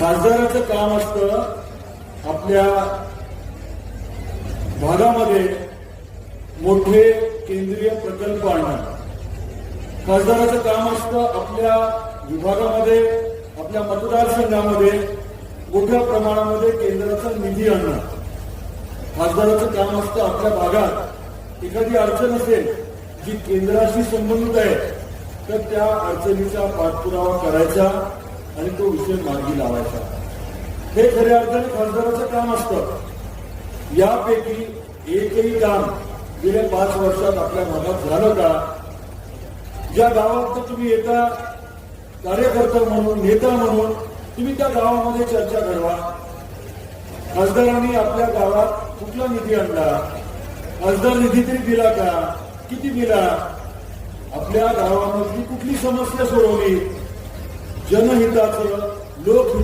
खासदाराचं काम असतं आपल्या भागामध्ये मोठे केंद्रीय प्रकल्प आणणं. खासदाराचं काम असतं आपल्या विभागामध्ये, आपल्या मतदारसंघामध्ये मोठ्या प्रमाणामध्ये केंद्राचा निधी आणणं. खासदाराचं काम असतं आपल्या भागात एखादी अडचण असेल जी केंद्राशी संबंधित आहे तर त्या अडचणीचा पाठपुरावा करायचा आणि तो विषय मार्गी लावायचा. हे खऱ्या अर्थाने खासदाराचं काम असतं. यापैकी एकही काम गेल्या 5 वर्षात आपल्या भागात झालं का? ज्या गावात तुम्ही येता कार्यकर्ता म्हणून, नेता म्हणून तुम्ही त्या गावामध्ये चर्चा घडवा. खासदारांनी आपल्या गावात कुठला निधी आणला? खासदार निधी तरी दिला का? किती दिला? आपल्या गावामधली कुठली समस्या सोडवली? जनहिताचं, लोकहिताचं